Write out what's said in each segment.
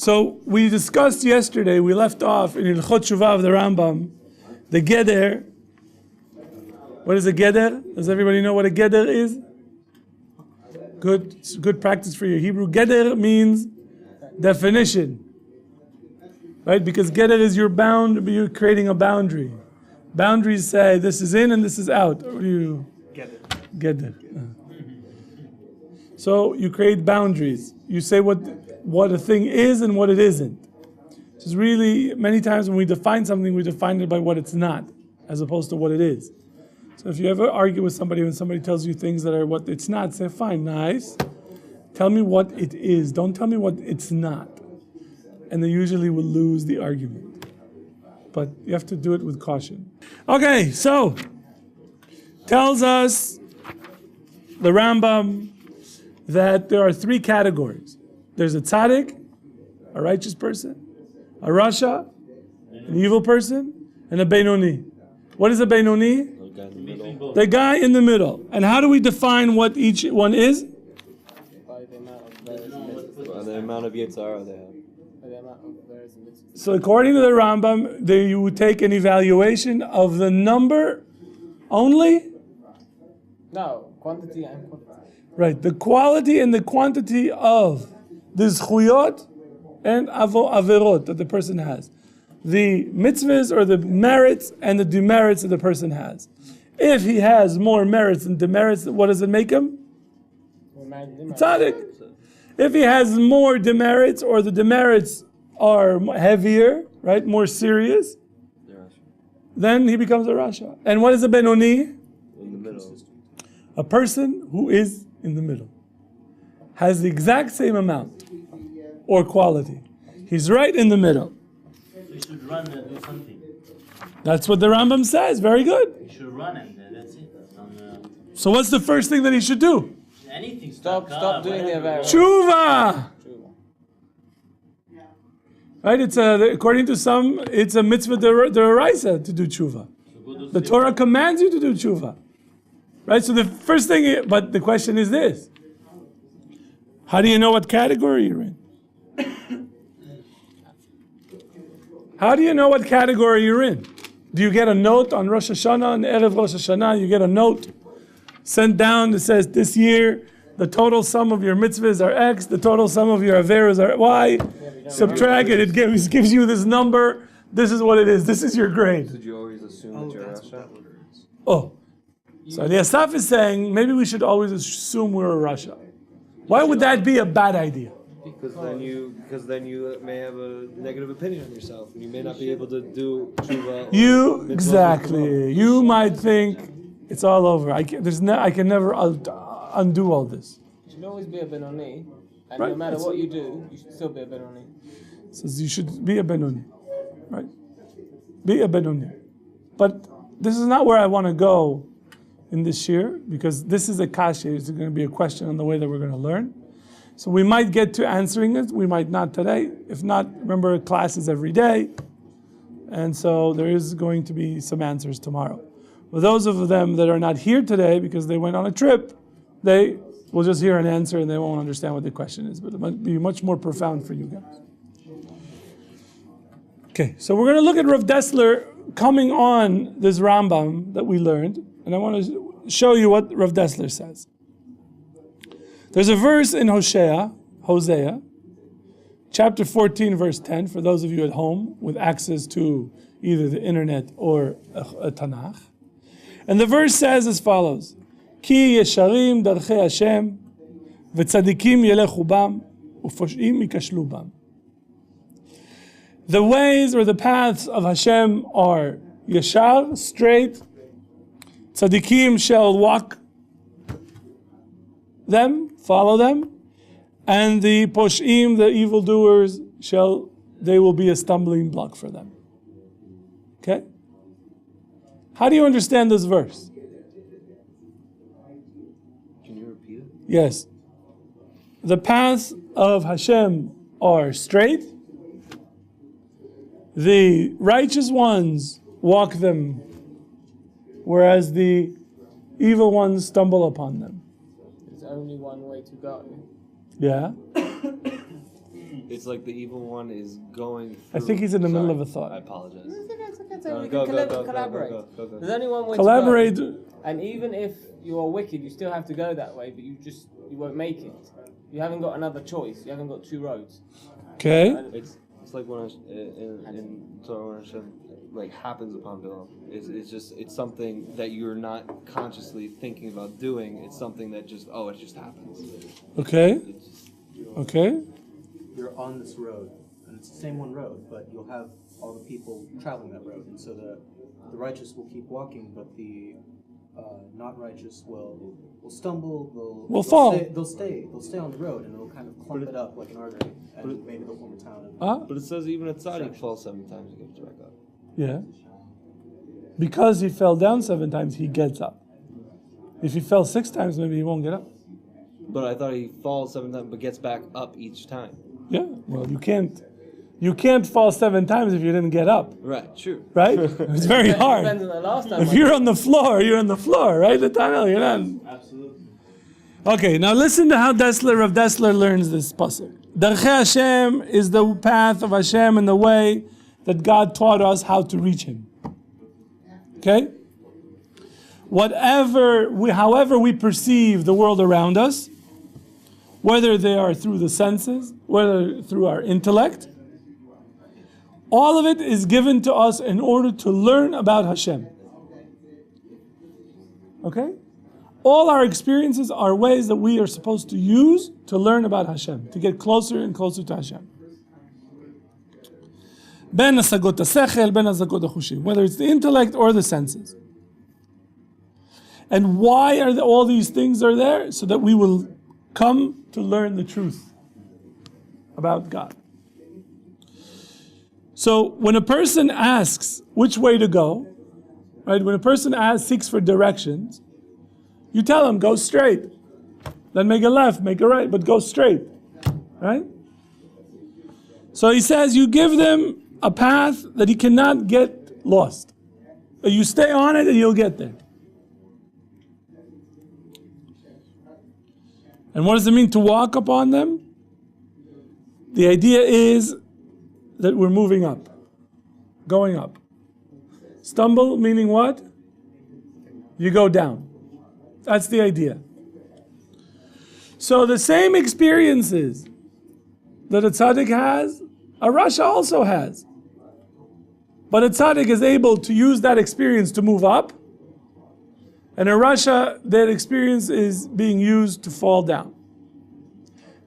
So we discussed yesterday, we left off in Ilchot Teshuva of the Rambam, the Geder. What is a Geder? Does everybody know what a Geder is? Good, it's good practice for your Hebrew. Geder means definition, right? Because Geder is you're creating a boundary. Boundaries say this is in and this is out. What do you? Geder. So you create boundaries. You say what a thing is and what it isn't. This is really, many times when we define something, we define it by what it's not, as opposed to what it is. So if you ever argue with somebody when somebody tells you things that are what it's not, say, fine, nice. Tell me what it is. Don't tell me what it's not. And they usually will lose the argument. But you have to do it with caution. Okay, so, tells us the Rambam that there are three categories. There's a tzaddik, a righteous person, a rasha, an evil person, and a benoni. What is a benoni? The guy in the middle. And how do we define what each one is? By the amount of yitzhara they have. So according to the Rambam, you would take an evaluation of the number only? No, quantity and quality. Right, the quality and the quantity of the zchuyot and averot that the person has. The mitzvahs or the merits and the demerits that the person has. If he has more merits than demerits, what does it make him? Tzaddik. If he has more demerits or the demerits are heavier, right, more serious, then he becomes a rasha. And what is a benoni? In the middle. A person who is in the middle. Has the exact same amount or quality. He's right in the middle. So you should run and do something. That's what the Rambam says. Very good. You should run and that's it. So what's the first thing that he should do? Anything. Stop doing the Avera. Tshuva! Right? It's according to some, it's a mitzvah d'oraisa to do tshuva. The Torah commands you to do tshuva. Right? So the first thing, but the question is this. How do you know what category you're in? How do you know what category you're in? Do you get a note on Rosh Hashanah, on Erev Rosh Hashanah, you get a note sent down that says this year, the total sum of your mitzvahs are X, the total sum of your averas are Y, subtract it, it gives you this number, this is what it is, this is your grade. Did you always assume that you're a rasha? Oh. So the Asaf is saying, maybe we should always assume we're a rasha. Why would that be a bad idea? Because then you may have a negative opinion on yourself, and you may not be able to do tshuva. Exactly. You might think it's all over. I can never undo all this. You should always be a benoni, and right. No matter what you do, you should still be a benoni. Says you should be a benoni, right? Be a benoni. But this is not where I want to go in this year, because this is a kasha. It's going to be a question on the way that we're going to learn. So we might get to answering it, we might not today. If not, remember classes every day. And so there is going to be some answers tomorrow. For those of them that are not here today because they went on a trip, they will just hear an answer and they won't understand what the question is. But it might be much more profound for you guys. Okay, so we're going to look at Rav Dessler coming on this Rambam that we learned. And I want to show you what Rav Dessler says. There's a verse in Hosea, chapter 14, verse 10, for those of you at home with access to either the internet or a Tanakh. And the verse says as follows, Ki yesharim darchei Hashem, v'tzadikim yelechu bam, u'fosh'im yikashlu bam. The ways or the paths of Hashem are yeshar, straight. Tzadikim shall walk them, follow them, and the posh'im, the evildoers, they will be a stumbling block for them. Okay? How do you understand this verse? Can you repeat it? Yes. The paths of Hashem are straight. The righteous ones walk them, whereas the evil ones stumble upon them. There's only one way to go. Yeah. It's like the evil one is going through. I think he's in the middle of a I thought. apologize. We Go, can go, go, collaborate. go, go, go. There's only one way Collaborate. to go. And even if you are wicked, you still have to go that way, but you won't make it. You haven't got another choice. You haven't got two roads. Okay. It's like when in Torah when Hashem like happens upon Bilam. It's something that you're not consciously thinking about doing. It's something that it just happens. Okay. It's just, Okay. You're on this road, and it's the same one road, but you'll have all the people traveling that road, and so the righteous will keep walking, but the not righteous will stumble. They'll fall. They'll stay on the road, and it'll kind of clump it up like an artery, and maybe they'll form a town. But it says even a tzaddik falls 7 times and gets back up. Yeah. Because he fell down 7 times, he gets up. If he fell 6 times, maybe he won't get up. But I thought he falls 7 times but gets back up each time. Yeah. Well, you can't fall 7 times if you didn't get up. Right, true. Right? It's very hard. Depends on the last time. If you're on the floor, you're on the floor, right? The tunnel, you're not. Absolutely. Okay, now listen to how Rav Dessler learns this pasuk. Darchei Hashem is the path of Hashem and the way that God taught us how to reach Him. Okay? However we perceive the world around us, whether they are through the senses, whether through our intellect, all of it is given to us in order to learn about Hashem. Okay? All our experiences are ways that we are supposed to use to learn about Hashem, to get closer and closer to Hashem. Ben hasagot hasechel, ben hasagot hachushim, whether it's the intellect or the senses. And why are all these things are there? So that we will come to learn the truth about God. So when a person asks which way to go, right? When a person seeks for directions, you tell him, go straight. Then make a left, make a right, but go straight. Right? So he says you give them a path that he cannot get lost. You stay on it and you'll get there. And what does it mean to walk upon them? The idea is that we're moving up, going up. Stumble meaning what? You go down. That's the idea. So the same experiences that a tzaddik has, a rasha also has. But a tzaddik is able to use that experience to move up, and a rasha, that experience is being used to fall down.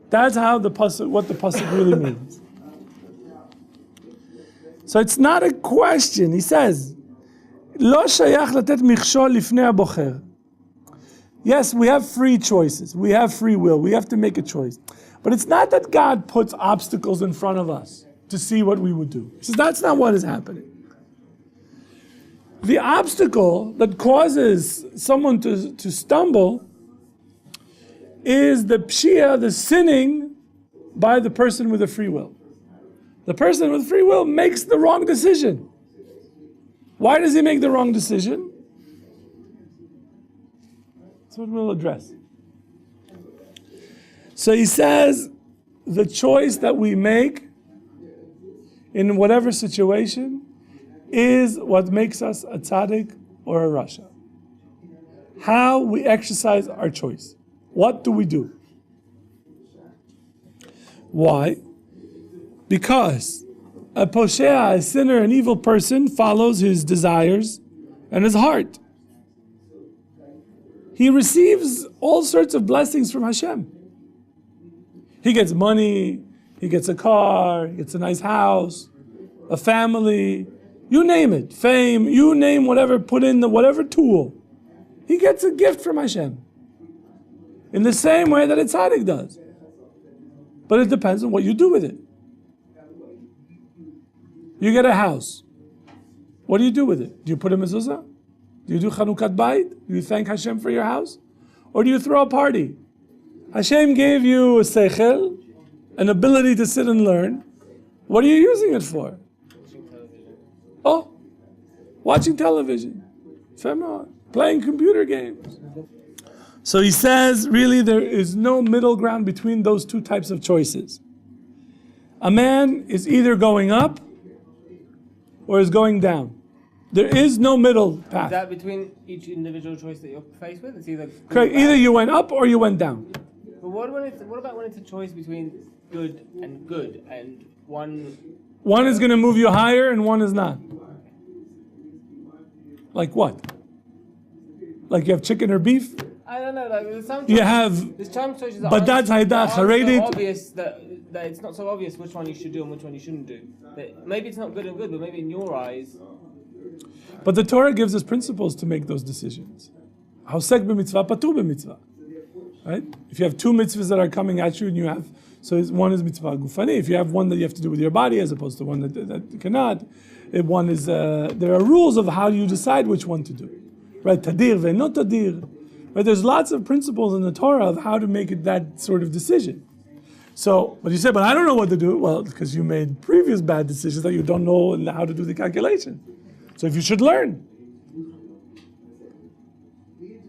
That's how what the pasuk really means. So it's not a question. He says, "Lo shayach latet michshol lifnei habocher." Yes, we have free choices. We have free will. We have to make a choice. But it's not that God puts obstacles in front of us to see what we would do. He says that's not what is happening. The obstacle that causes someone to stumble is the pshia, the sinning by the person with a free will. The person with free will makes the wrong decision. Why does he make the wrong decision? That's what we'll address. So he says, the choice that we make in whatever situation is what makes us a tzaddik or a rasha. How we exercise our choice. What do we do? Why? Because a poshea, a sinner, an evil person, follows his desires and his heart. He receives all sorts of blessings from Hashem. He gets money, he gets a car, he gets a nice house, a family, you name it, fame, you name whatever, put in whatever tool. He gets a gift from Hashem. In the same way that a tzaddik does. But it depends on what you do with it. You get a house. What do you do with it? Do you put a mezuzah? Do you do Chanukat Bayit? Do you thank Hashem for your house? Or do you throw a party? Hashem gave you a seichel, an ability to sit and learn. What are you using it for? Oh, watching television. Playing computer games. So he says, really, there is no middle ground between those two types of choices. A man is either going up or is going down. There is no middle Is path. that between each individual choice that you're faced with? It's either good Correct. or bad. Either you went up or you went down. But what about when it's a choice between good and one? One is going to move you higher and one is not. Like what? Like you have chicken or beef? I don't know. Like there's some You choices, have there's some choices that but that's aren't haydach so haredit. obvious that it's not so obvious which one you should do and which one you shouldn't do. That maybe it's not good and good, but maybe in your eyes. But the Torah gives us principles to make those decisions. Haosek b'mitzvah patur b'mitzvah. Right? If you have two mitzvahs that are coming at you and you have, so one is mitzvah gufani. If you have one that you have to do with your body as opposed to one that you cannot, one is, there are rules of how you decide which one to do. Right? Tadir ve'no tadir. Right? There's lots of principles in the Torah of how to make it that sort of decision. So, but you say, but I don't know what to do. Well, because you made previous bad decisions that you don't know how to do the calculation. So if you should learn.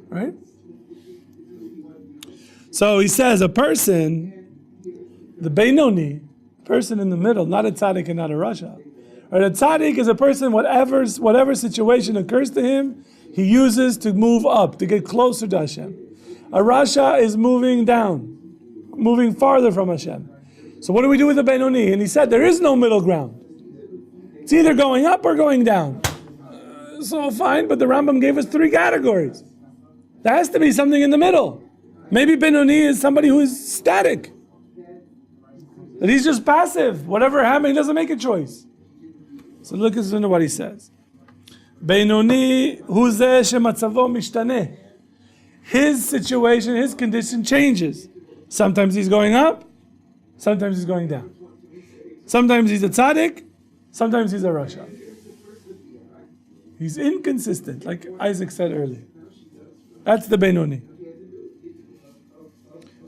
Right? So he says a person, the Beinoni, person in the middle, not a tzaddik and not a rasha. Right? A tzaddik is a person, whatever situation occurs to him, he uses to move up, to get closer to Hashem. A rasha is moving down, moving farther from Hashem. So what do we do with the Beinoni? And he said there is no middle ground. It's either going up or going down. So fine, but the Rambam gave us 3 categories. There has to be something in the middle. Maybe Benoni is somebody who is static. That he's just passive. Whatever happened, he doesn't make a choice. So look at what he says. Benoni hu zeh shematzavo mishtaneh. His situation, his condition changes. Sometimes he's going up, sometimes he's going down. Sometimes he's a tzaddik, sometimes he's a rasha. He's inconsistent, like Isaac said earlier. That's the Benoni.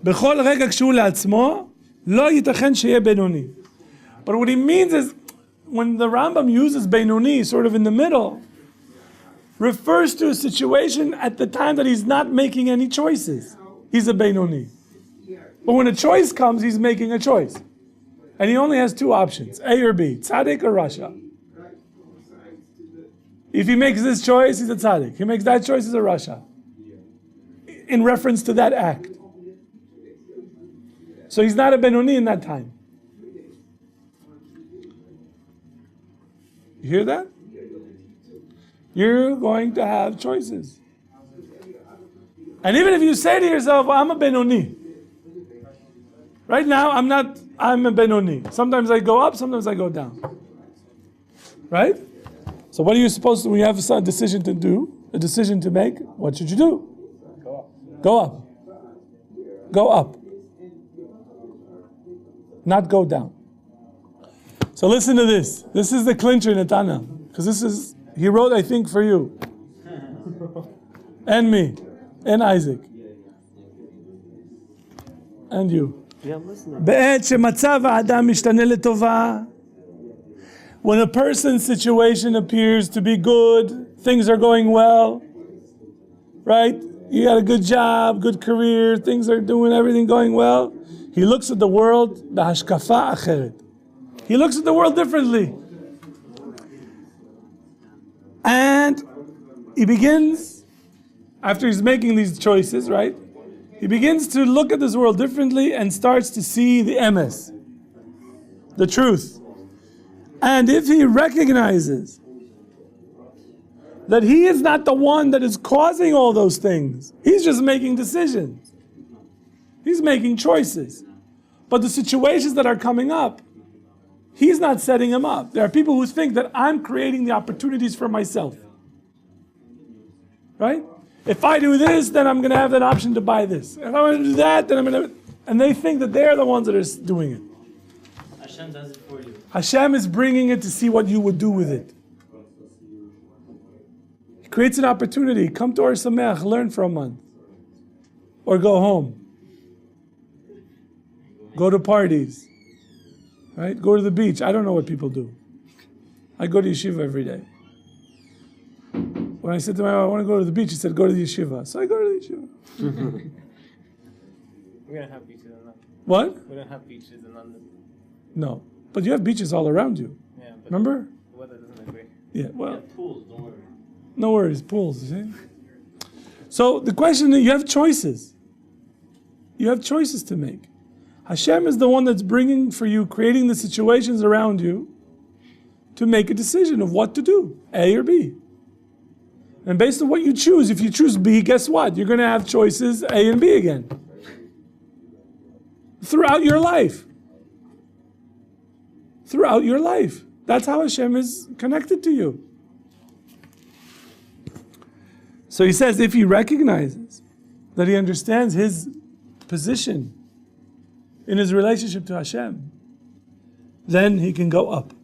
בכל רגע כשהוא לעצמו, לא ייתכן שיהיה בינוני. But what he means is, when the Rambam uses Benoni, sort of in the middle, refers to a situation at the time that he's not making any choices. He's a Benoni. But when a choice comes, he's making a choice. And he only has 2 options, A or B, tzaddik or rasha. If he makes this choice, he's a tzaddik. He makes that choice, he's a rasha. In reference to that act. So he's not a Benoni in that time. You hear that? You're going to have choices. And even if you say to yourself, well, I'm a Benoni. Right now, I'm a Benoni. Sometimes I go up, sometimes I go down. Right? So what are you supposed to, when you have a decision to do, a decision to make, what should you do? Go up. Go up. Not go down. So listen to this. This is the clincher, Netana. Because this is, he wrote, I think, for you. And me. And Isaac. And you. Yeah, I'm listening. בעת שמצב האדם משתנה לטובה, when a person's situation appears to be good, things are going well, right? You got a good job, good career, things are doing, everything going well. He looks at the world, בהשקפה אחרת. He looks at the world differently. And he begins, after he's making these choices, right? He begins to look at this world differently and starts to see the emes, the truth. And if he recognizes that he is not the one that is causing all those things, he's just making decisions. He's making choices. But the situations that are coming up, he's not setting them up. There are people who think that I'm creating the opportunities for myself. Right? If I do this, then I'm going to have that option to buy this. If I want to do that, then I'm going to... And they think that they're the ones that are doing it. Hashem does it for you. Hashem is bringing it to see what you would do with it. He creates an opportunity. Come to our Sameach, learn for a month. Or go home. Go to parties. Right? Go to the beach. I don't know what people do. I go to yeshiva every day. When I said to my wife, I want to go to the beach, he said, go to the yeshiva. So I go to the yeshiva. We don't have beaches in London. What? We don't have beaches in London. No. But you have beaches all around you. Yeah, but Remember? the weather doesn't agree. Yeah, We well, have pools, don't worry. no worries, pools, you see? So the question is, you have choices. You have choices to make. Hashem is the one that's bringing for you, creating the situations around you to make a decision of what to do, A or B. And based on what you choose, if you choose B, guess what? You're going to have choices A and B again. Throughout your life. Throughout your life. That's how Hashem is connected to you. So he says, if he recognizes that he understands his position in his relationship to Hashem, then he can go up.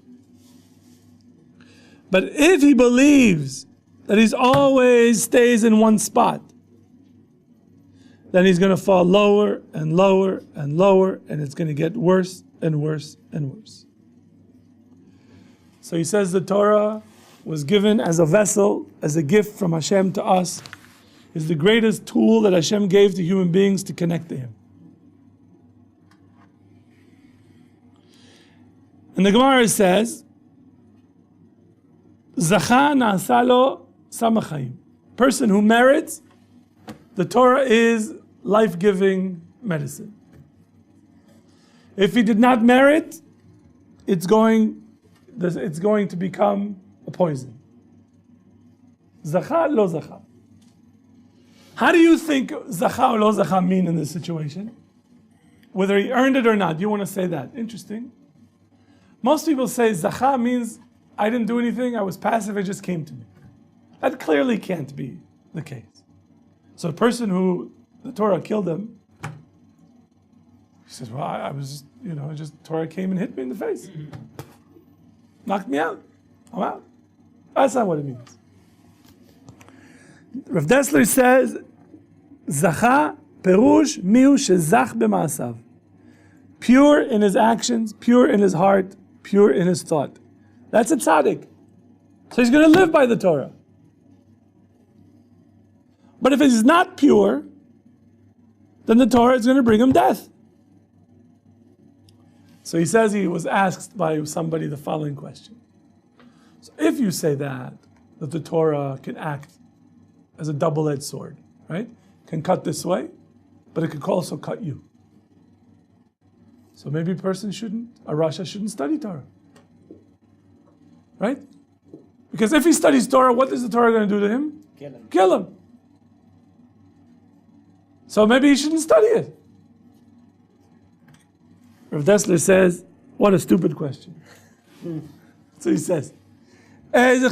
But if he believes that he's always stays in one spot, then he's going to fall lower and lower and lower, and it's going to get worse and worse and worse. So he says the Torah was given as a vessel, as a gift from Hashem to us, is the greatest tool that Hashem gave to human beings to connect to Him. And the Gemara says, Zacha na'asa lo samachayim. Person who merits, the Torah is life-giving medicine. If he did not merit, it's going to become a poison. Zacha lo zacha. How do you think zacha or lo zacha mean in this situation? Whether he earned it or not, you want to say that. Interesting. Most people say zacha means I didn't do anything, I was passive, it just came to me. That clearly can't be the case. So a person who the Torah killed him, he says, well, I was, Torah came and hit me in the face. Knocked me out. I'm out. That's not what it means. Rav Dessler says, Zacha perush mihu shezach b'ma'asav. Pure in his actions, pure in his heart, pure in his thought. That's a tzaddik. So he's going to live by the Torah. But if he's not pure, then the Torah is going to bring him death. So he says he was asked by somebody the following question. So if you say that the Torah can act as a double-edged sword, right? Can cut this way, but it could also cut you. So maybe a Rasha shouldn't study Torah. Right? Because if he studies Torah, what is the Torah going to do to him? Kill him. So maybe he shouldn't study it. Rav Dessler says, what a stupid question. So he says, it's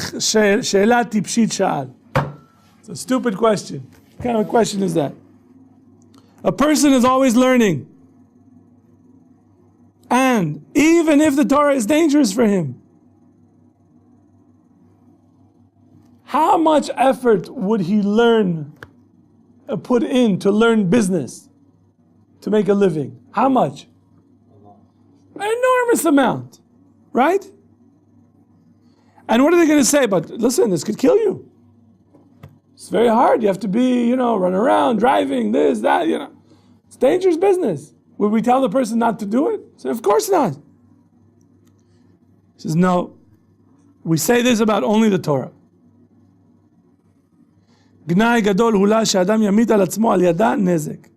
a stupid question. What kind of a question is that? A person is always learning. And even if the Torah is dangerous for him, how much effort would he put in to learn business, to make a living? How much? An enormous amount, right? And what are they going to say? But listen, this could kill you. It's very hard. You have to be, run around, driving, this, that, It's dangerous business. Would we tell the person not to do it? So of course not. He says, no. We say this about only the Torah. גנאי גדול הוא לה שאדם ימית על עצמו על ידה נזק.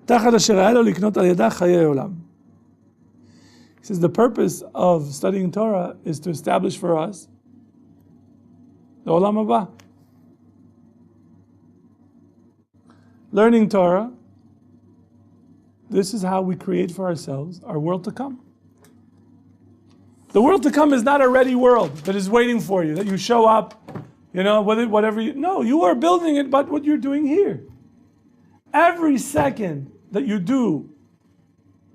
תחת אשר היה לו לקנות על ידה חיי עולם. He says the purpose of studying Torah is to establish for us the Olam Haba. Learning Torah, this is how we create for ourselves our world to come. The world to come is not a ready world that is waiting for you, that you show up, whatever you are building it, but what you're doing here. Every second that you do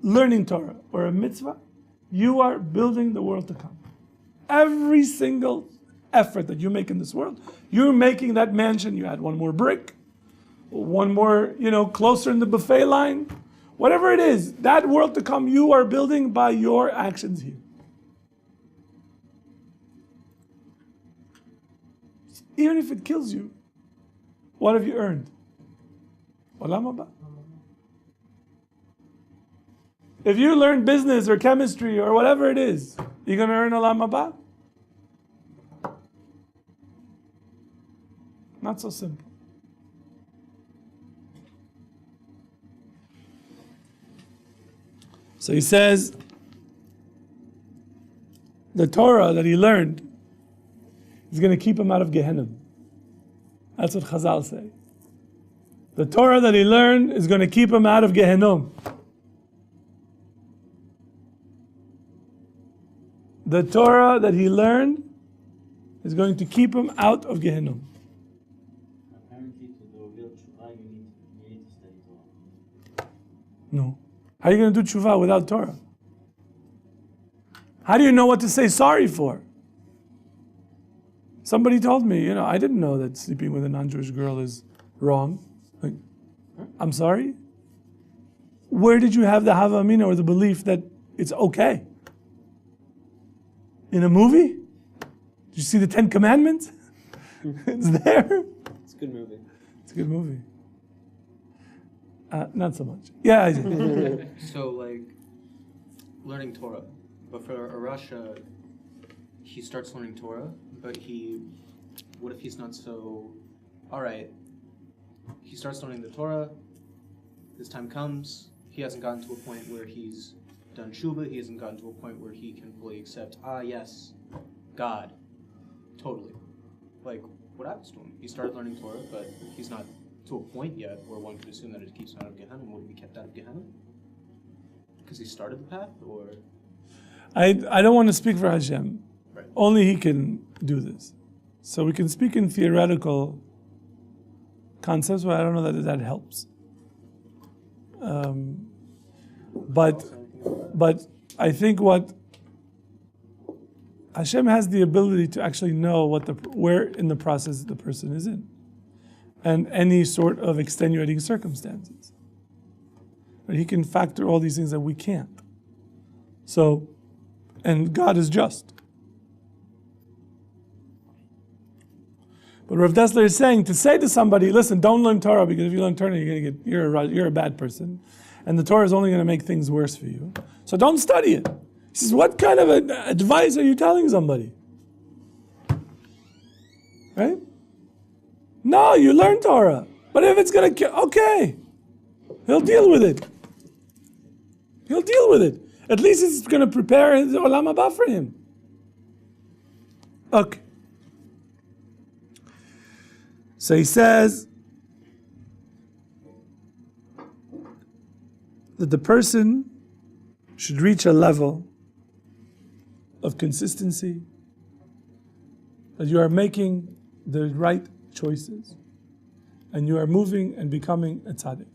learning Torah or a mitzvah, you are building the world to come. Every single effort that you make in this world, you're making that mansion. You add one more brick, one more, closer in the buffet line. Whatever it is, that world to come, you are building by your actions here. Even if it kills you, what have you earned? Olam Haba. If you learn business or chemistry or whatever it is, you're going to earn olam haba? Not so simple. So he says, the Torah that he learned is going to keep him out of Gehenna. That's what Chazal say. The Torah that he learned is going to keep him out of Gehenna. The Torah that he learned is going to keep him out of Gehenna. Apparently, to do real tshuva, you need to study Torah. No. How are you going to do tshuva without Torah? How do you know what to say sorry for? Somebody told me, I didn't know that sleeping with a non-Jewish girl is wrong. Like, I'm sorry? Where did you have the Hava Amina or the belief that it's okay? In a movie? Did you see the Ten Commandments? It's there. It's a good movie. It's a good movie. Not so much. Yeah, I did. So, like, learning Torah. But for a Russia, he starts learning Torah, but what if he's not so, all right, he starts learning the Torah, his time comes, he hasn't gotten to a point where he's done Teshuva, he hasn't gotten to a point where he can fully accept, yes, God, totally. Like, what happens to him? He started learning Torah, but he's not to a point yet where one could assume that it keeps him out of Gehenna. Would he be kept out of Gehenna? Because he started the path, or? I don't want to speak for Hashem. Right. Only He can do this. So we can speak in theoretical concepts, but I don't know that helps. But I think what Hashem has the ability to actually know where in the process the person is in, and any sort of extenuating circumstances. But He can factor all these things that we can't. So, and God is just. But Rav Dessler is saying to say to somebody, listen, don't learn Torah, because if you learn Torah, you're a bad person, and the Torah is only going to make things worse for you. So don't study it. He says, what kind of advice are you telling somebody? Right? No, you learn Torah. But if it's going to, okay, He'll deal with it. He'll deal with it. At least it's going to prepare his olam haba for him. Okay. So he says that the person should reach a level of consistency, that you are making the right choices, and you are moving and becoming a tzaddik.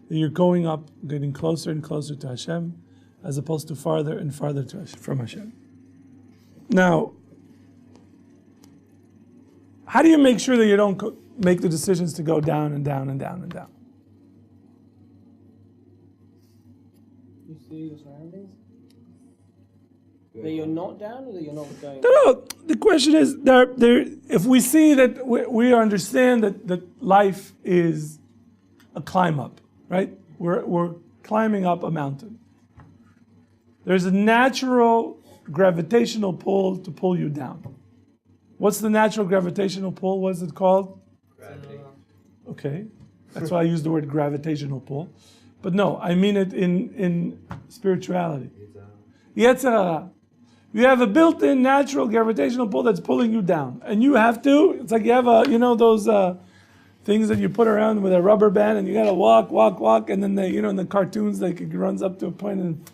That you're going up, getting closer and closer to Hashem, as opposed to farther and farther from Hashem. Now, how do you make sure that you don't make the decisions to go down and down and down and down? You see your surroundings? That you're not down, or that you're not going? No. The question is, if we see that we understand that life is a climb up, right? We're climbing up a mountain. There's a natural gravitational pull to pull you down. What's the natural gravitational pull? What is it called? Gravity. Okay. That's why I use the word gravitational pull. But no, I mean it in spirituality. Yetzer hara. You have a built-in natural gravitational pull that's pulling you down. And you have to, it's like you have those things that you put around with a rubber band, and you gotta walk, and then in the cartoons, like it runs up to a point and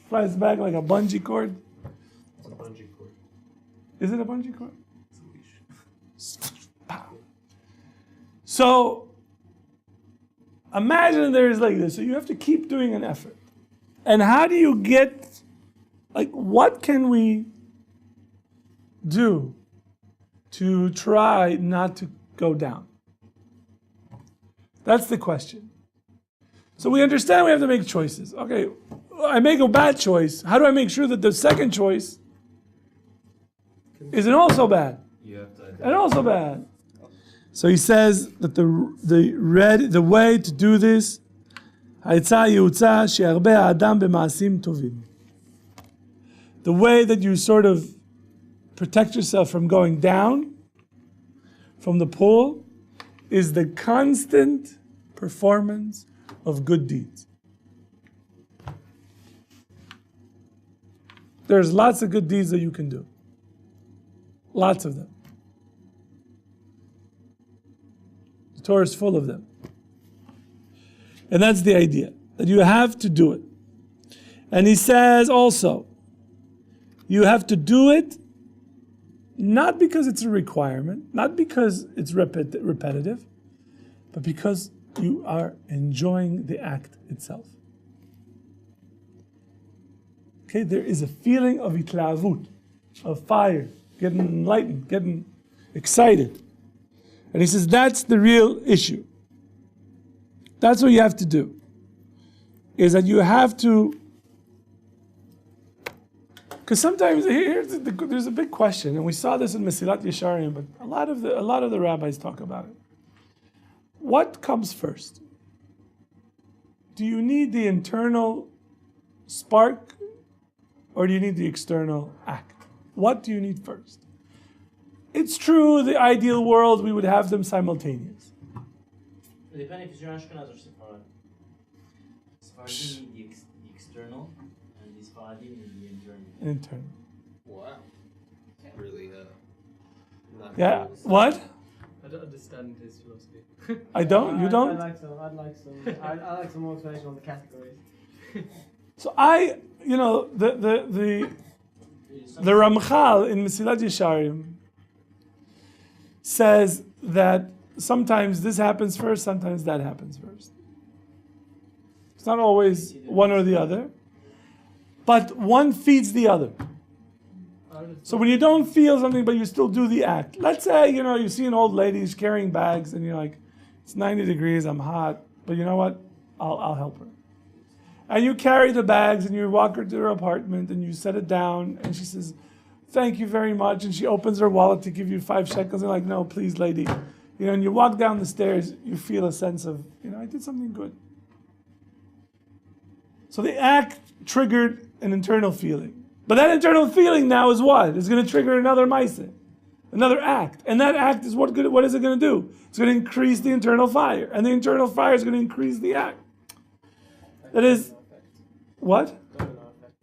flies back like a bungee cord. It's a bungee cord. Is it a bungee cord? So imagine there's like this. So you have to keep doing an effort. And how do you get, what can we do to try not to go down? That's the question. So we understand we have to make choices. Okay, I make a bad choice. How do I make sure that the second choice isn't also bad? And also bad. So he says that the way to do this העצה הייעוצה שירבה האדם במעשים טובים. The way that you sort of protect yourself from going down from the pool is the constant performance of good deeds. There's lots of good deeds that you can do. Lots of them. The Torah is full of them. And that's the idea, that you have to do it. And he says also, you have to do it not because it's a requirement, not because it's repetitive, but because you are enjoying the act itself. Okay, there is a feeling of itlavut, of fire, getting enlightened, getting excited. And he says that's the real issue. That's what you have to do. Is that you have to, because sometimes there's a big question, and we saw this in Mesilat Yesharim, but a lot of the rabbis talk about it. What comes first? Do you need the internal spark, or do you need the external act? What do you need first? It's true, the ideal world, we would have them simultaneous. Depending if you're Ashkenaz or Sephardi. Sephardi need the external, and the Sephardi need the internal. Internal. Wow. Really, not Yeah. really. What? I don't understand his philosophy. I don't? You don't? I'd like some more explanation on the categories. So the Ramchal in Mesilat Yesharim says that sometimes this happens first, sometimes that happens first. It's not always one or the other, but one feeds the other. So when you don't feel something, but you still do the act. Let's say, you see an old lady, she's carrying bags, and you're like, it's 90 degrees, I'm hot, but you know what? I'll help her. And you carry the bags, and you walk her to her apartment, and you set it down, and she says, thank you very much, and she opens her wallet to give you 5 shekels, and you're like, no, please, lady. And you walk down the stairs, you feel a sense of, I did something good. So the act triggered an internal feeling. But that internal feeling now is what? It's going to trigger another maaseh, another act. And that act is what is it going to do? It's going to increase the internal fire. And the internal fire is going to increase the act. That is, what?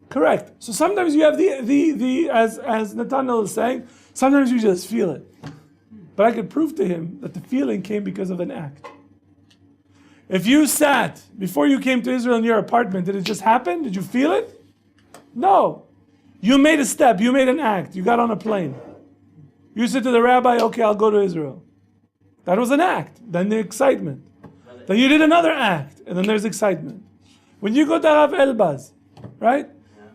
Correct. So sometimes you have the as Nathaniel is saying, sometimes you just feel it. But I could prove to him that the feeling came because of an act. If you sat before you came to Israel in your apartment, did it just happen? Did you feel it? No. You made a step, you made an act, you got on a plane. You said to the rabbi, okay, I'll go to Israel. That was an act. Then the excitement. Then you did another act, and then there's excitement. When you go to Rav Elbaz, right?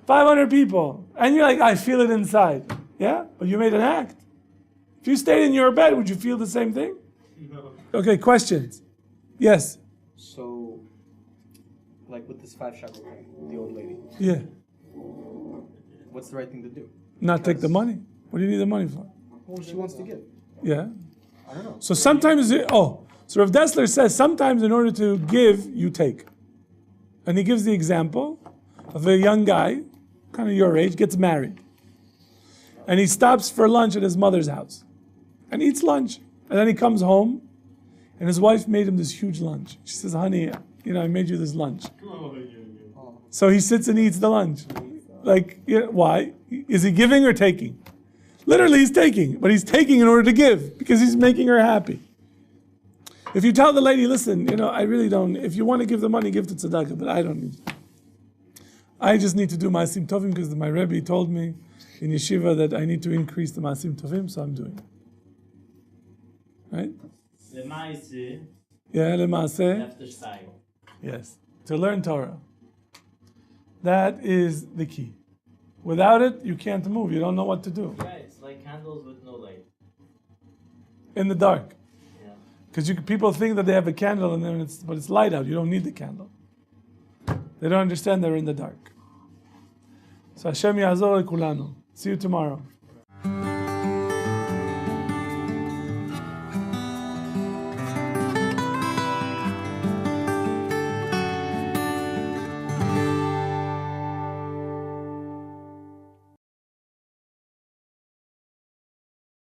500 people, and you're like, I feel it inside. Yeah? But you made an act. If you stayed in your bed, would you feel the same thing? No. Okay, questions? Yes? So, like with this 5 shekel thing, the old lady, Yeah. what's the right thing to do? Not take the money. What do you need the money for? Well, she wants to give. Yeah. I don't know. So sometimes, so Rav Dessler says, sometimes in order to give, you take. And he gives the example of a young guy, kind of your age, gets married. And he stops for lunch at his mother's house. And eats lunch. And then he comes home, and his wife made him this huge lunch. She says, honey, I made you this lunch. So he sits and eats the lunch. Like, why? Is he giving or taking? Literally, he's taking. But he's taking in order to give, because he's making her happy. If you tell the lady, listen, I really don't, if you want to give the money, give to tzedakah, but I don't need it. I just need to do ma'asim tovim, because my Rabbi told me in yeshiva that I need to increase the ma'asim tovim, so I'm doing it. Right? Lemaise, Yeah, lemaaseh. after Shtai. Yes, to learn Torah. That is the key. Without it, you can't move. You don't know what to do. Yeah, it's like candles with no light. In the dark. Yeah. Because people think that they have a candle and then but it's light out. You don't need the candle. They don't understand they're in the dark. So Hashem Ya'azor Kulanu. See you tomorrow.